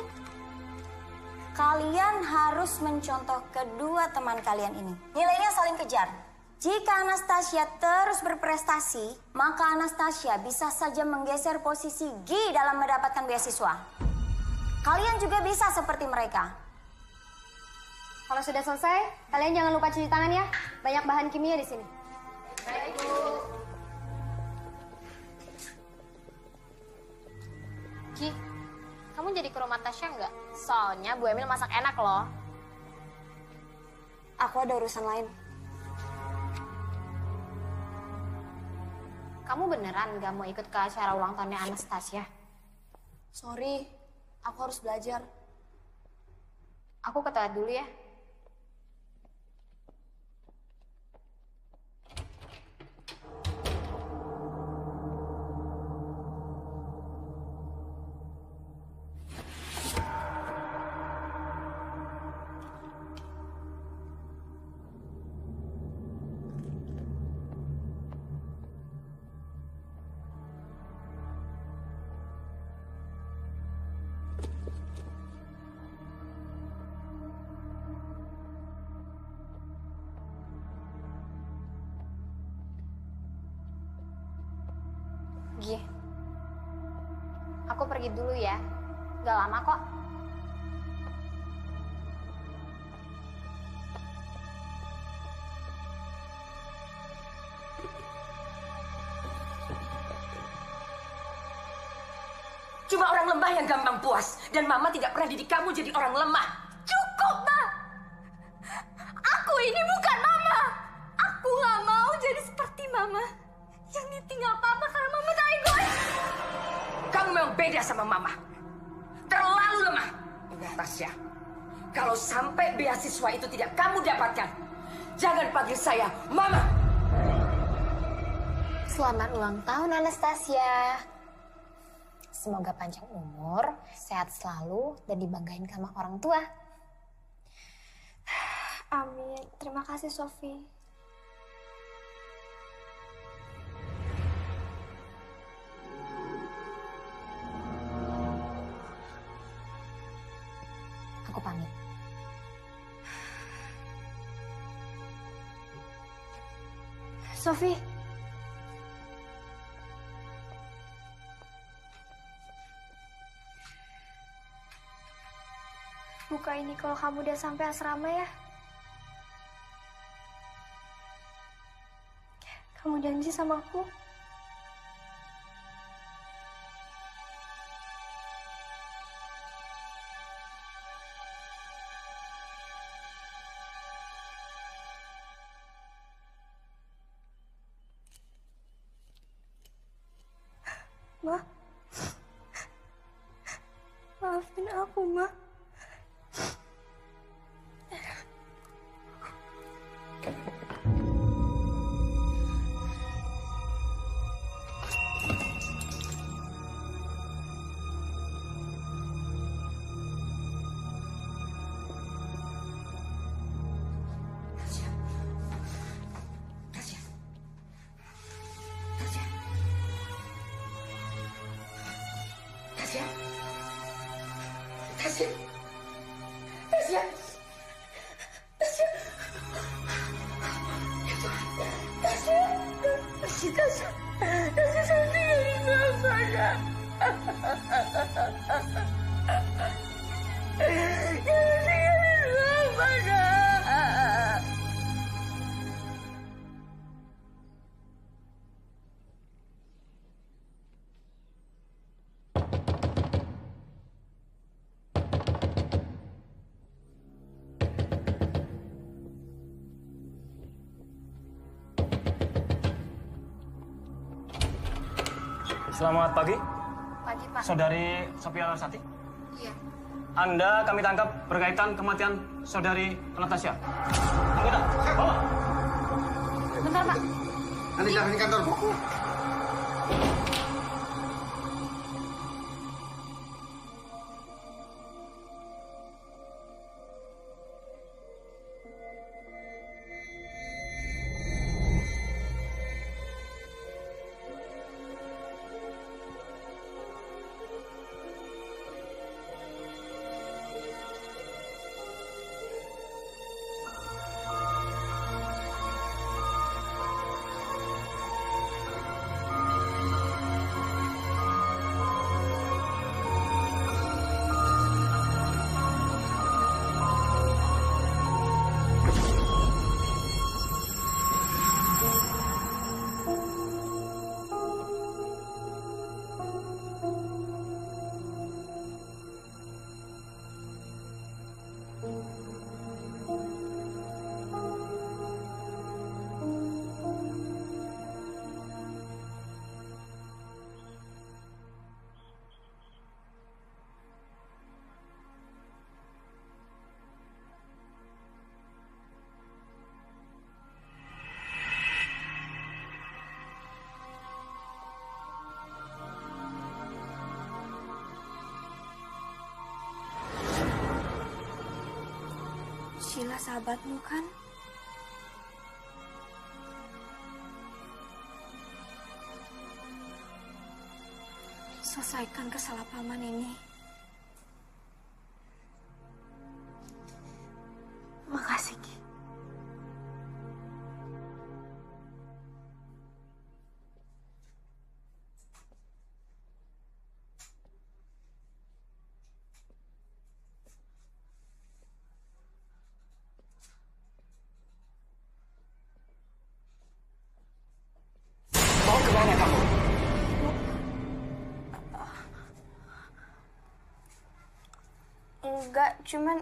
Kalian harus mencontoh kedua teman kalian ini. Nilainya saling kejar. Jika Anastasia terus berprestasi, maka Anastasia bisa saja menggeser posisi Gi dalam mendapatkan beasiswa. Kalian juga bisa seperti mereka. Kalau sudah selesai, kalian jangan lupa cuci tangan ya. Banyak bahan kimia di sini. Baik, Bu. Ki, kamu jadi ke rumah Tasya nggak? Soalnya Bu Emil masak enak loh. Aku ada urusan lain. Kamu beneran nggak mau ikut ke acara ulang tahunnya Anastasia? Sorry, aku harus belajar. Aku ke toilet dulu ya. Gi, aku pergi dulu ya. Gak lama kok. Cuma orang lemah yang gampang puas. Dan Mama tidak pernah didik kamu jadi orang lemah. Cukup, Ma! Aku ini bukan Mama! Aku gak mau jadi seperti Mama. Yang ditinggal Papa karena Mama tak egois. Kamu memang beda sama Mama. Terlalu lemah. Ingat Tasya, kalau sampai beasiswa itu tidak kamu dapatkan, jangan panggil saya Mama. Selamat ulang tahun Anastasia. Semoga panjang umur, sehat selalu, dan dibanggain sama orang tua. Amin. Terima kasih, Sofi. Aku pamit. Sofi. Buka ini kalau kamu udah sampai asrama ya. Kamu janji sama aku? Ma. Maafin aku, Ma. Selamat pagi. Pagi, Pak. Saudari Sophia Larsati. Iya. Anda kami tangkap berkaitan kematian saudari Anastasia. Anggota, bawa. Bentar, Pak. Nanti jangan di kantor, Bu. Sheila sahabatmu kan? Selesaikan kesalahpahaman ini. Makasih, Ki. Mau kemana kamu? Enggak, cuman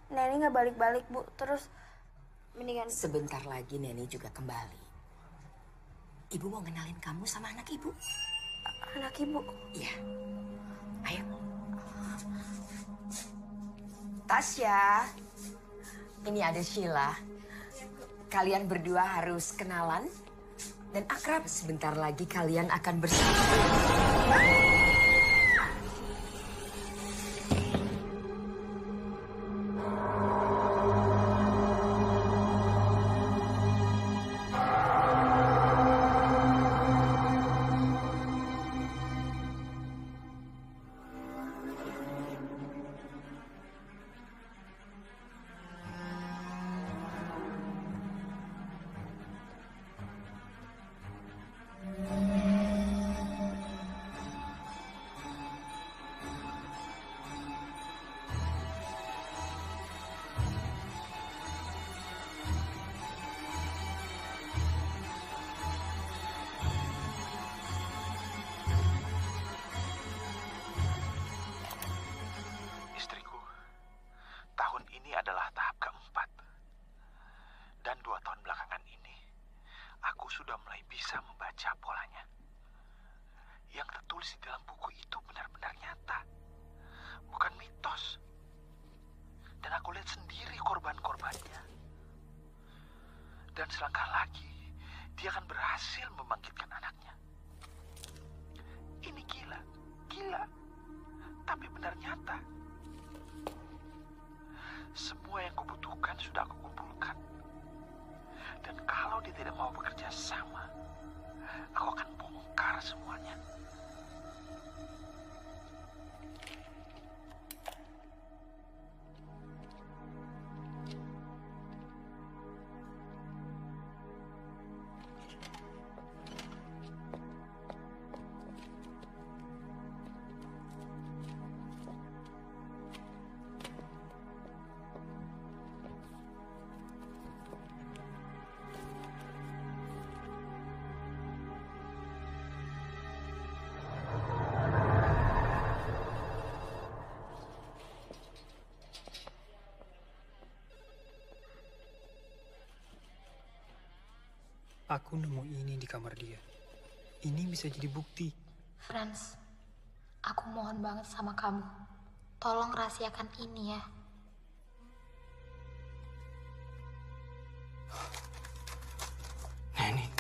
Neni nggak balik-balik, Bu. Terus mendingan... Sebentar lagi Neni juga kembali. Ibu mau kenalin kamu sama anak ibu. Anak Ibu. Iya. Ayo. Tasya. Ini ada Sheila. Kalian berdua harus kenalan dan akrab. Sebentar lagi kalian akan bersama. Istriku, tahun ini adalah tahap keempat. Dan 2 tahun belakangan ini, aku sudah mulai bisa membaca polanya. Yang tertulis ditulis di dalam buku itu benar-benar nyata, bukan mitos. Dan aku lihat sendiri korban-korbannya. Dan selangkah lagi, dia akan berhasil membangkitkan anaknya. Ini gila, tapi benar nyata. Semua yang kubutuhkan sudah aku kumpulkan. Dan kalau dia tidak mau bekerja sama, aku akan bongkar semuanya. Aku nemu ini di kamar dia. Ini bisa jadi bukti. Franz, aku mohon banget sama kamu. Tolong rahasiakan ini ya. Neni.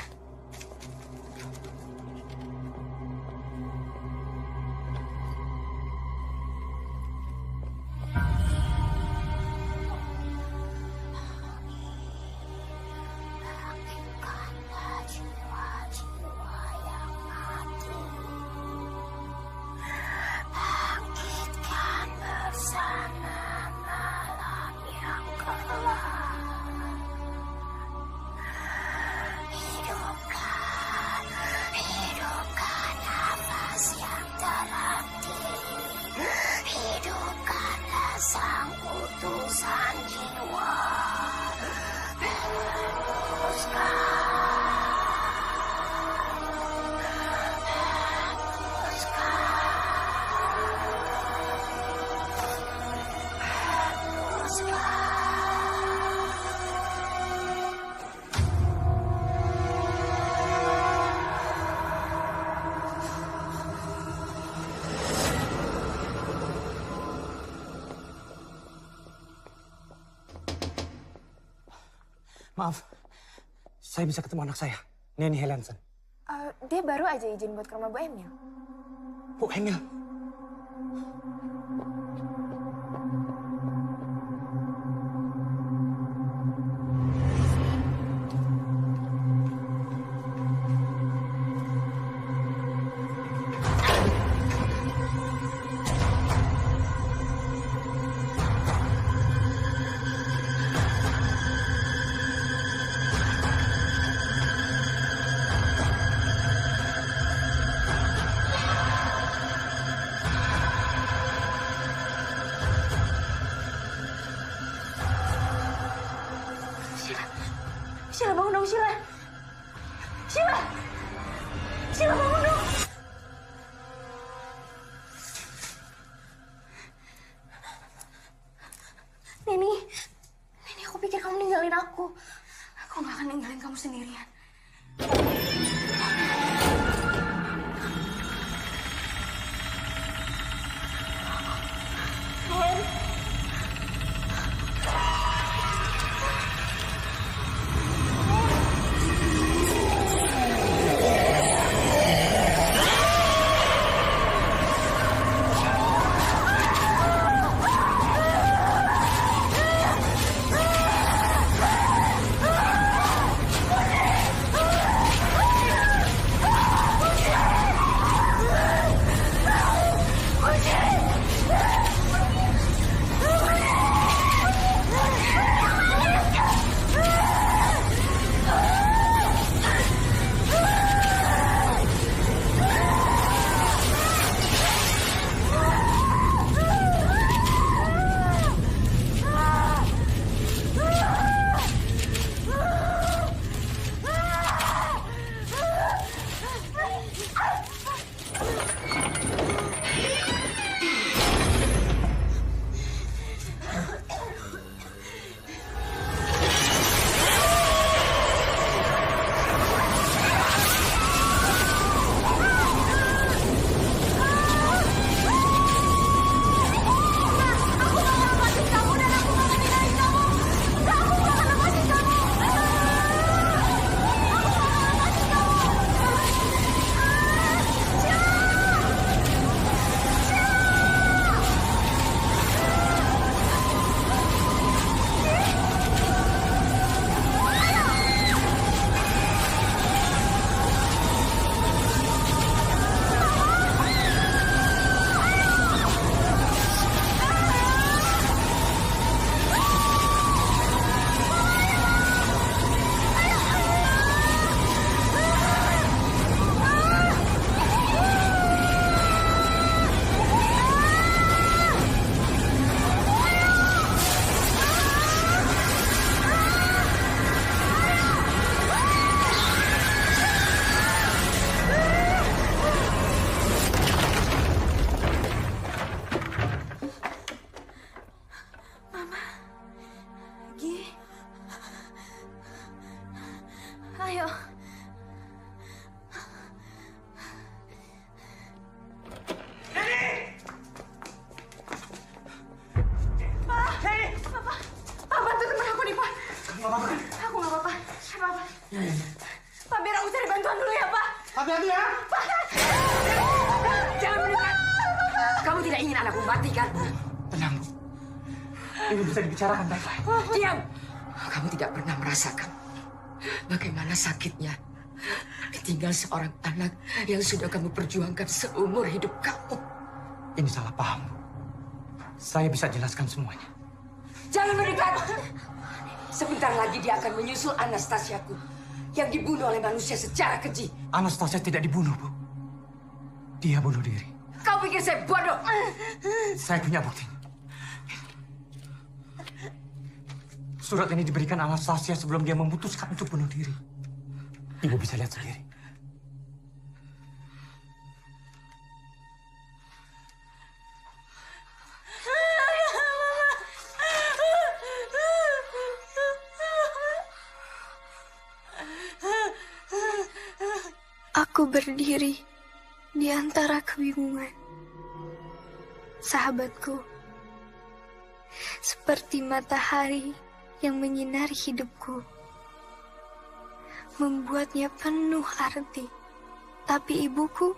Maaf, saya bisa ketemu anak saya, Neni Helliansen. Dia baru aja izin buat ke rumah Bu Emil. Bu Emil? Sheila bangun dong, Sheila. Sheila bangun dong. Neni, aku pikir kamu ninggalin aku. Aku gak akan ninggalin kamu sendirian. Ah! Pak, biar aku cari bantuan dulu ya, Pak. Hati-hati ya. Pak. Jangan mendekat. Kamu tidak ingin anakku mati kan? Tenang, Bu. Ini bisa dibicarakan baik-baik. Diam. Kamu tidak pernah merasakan bagaimana sakitnya ditinggal seorang anak yang sudah kamu perjuangkan seumur hidup kamu. Ini salah paham, Bu. Saya bisa jelaskan semuanya. Jangan mendekat. Sebentar lagi dia akan menyusul Anastasiaku yang dibunuh oleh manusia secara keji. Anastasia tidak dibunuh, Bu. Dia bunuh diri. Kau pikir saya bodoh? Saya punya bukti. Surat ini diberikan Anastasia sebelum dia memutuskan untuk bunuh diri. Ibu bisa lihat sendiri. Aku berdiri di antara kebingungan. Sahabatku, seperti matahari yang menyinari hidupku, membuatnya penuh arti. Tapi ibuku,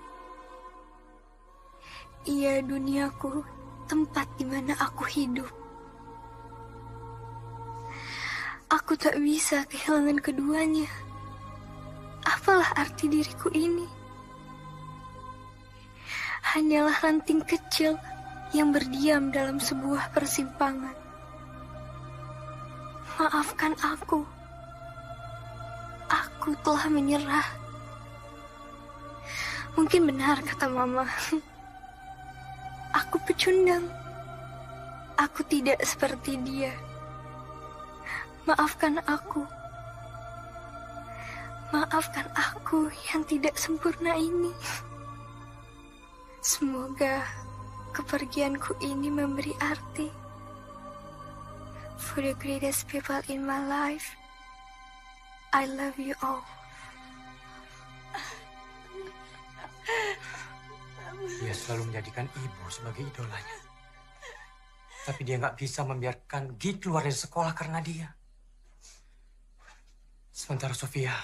ia duniaku, tempat di mana aku hidup. Aku tak bisa kehilangan keduanya. Apalah arti diriku ini? Hanyalah ranting kecil yang berdiam dalam sebuah persimpangan. Maafkan aku. Aku telah menyerah. Mungkin benar kata Mama. Aku pecundang. Aku tidak seperti dia. Maafkan aku. Maafkan aku yang tidak sempurna ini. Semoga kepergianku ini memberi arti. For the greatest people in my life, I love you all. Dia selalu menjadikan ibu sebagai idolanya. Tapi dia nggak bisa membiarkan Gi keluar dari sekolah karena dia. Sementara Sofia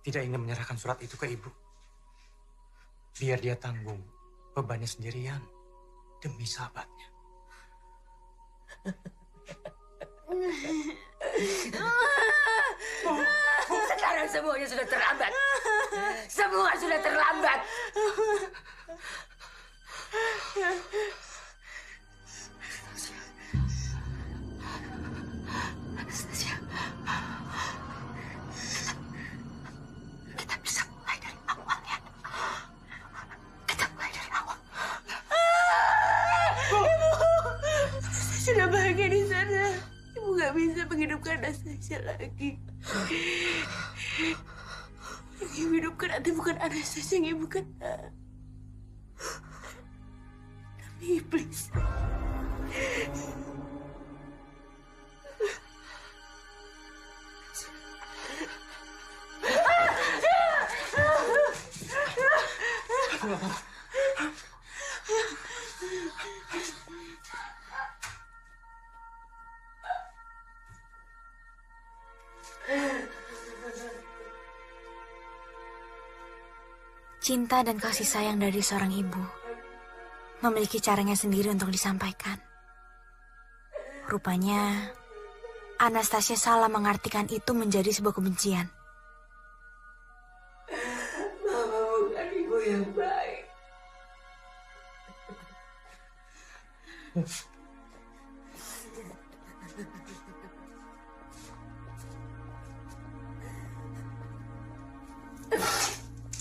tidak ingin menyerahkan surat itu ke ibu. Biar dia tanggung bebannya sendirian demi sahabatnya. Sekarang semuanya sudah terlambat. Semua sudah terlambat. Anastasia. Kita bisa mulai dari awal ya. Kita mulai dari awal. Ibu, saya sudah bahagia di sana. Ibu gak bisa menghidupkan Anastasia lagi. Yang ibu hidupkan nanti bukan Anastasia yang ibu kenal. Tapi iblis. Cinta dan kasih sayang dari seorang ibu memiliki caranya sendiri untuk disampaikan. Rupanya, Anastasia salah mengartikan itu menjadi sebuah kebencian. Mama bukan ibu yang baik.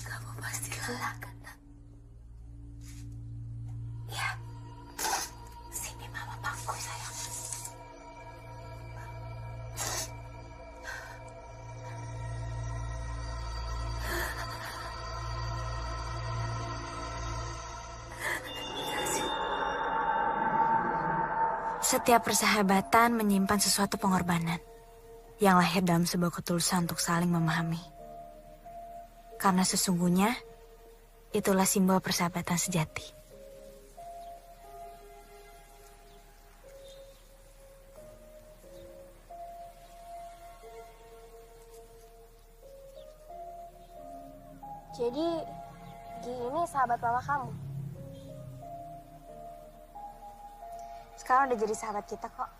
Kamu pasti lelah kan? Ya, sini Mama bangku sayang. Setiap persahabatan menyimpan sesuatu pengorbanan yang lahir dalam sebuah ketulusan untuk saling memahami. Karena sesungguhnya itulah simbol persahabatan sejati. Jadi, Gi ini sahabat mama kamu? Sekarang udah jadi sahabat kita kok.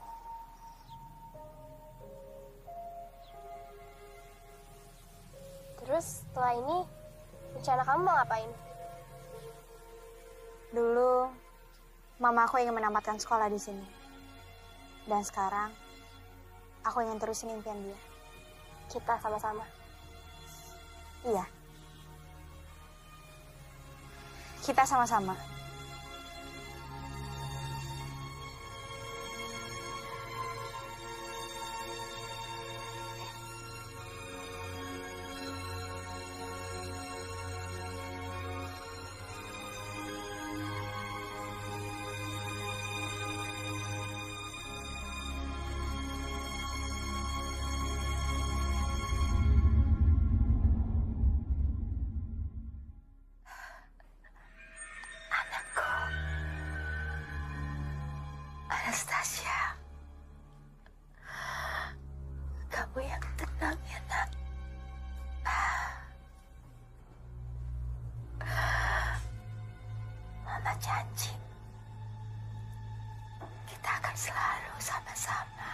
Terus setelah ini, rencana kamu mau ngapain? Dulu, mama aku ingin menamatkan sekolah di sini. Dan sekarang, aku ingin terusin impian dia. Kita sama-sama. Iya. Kita sama-sama. Anastasia, kamu yang tenang ya nak. Mama janji kita akan selalu sama-sama.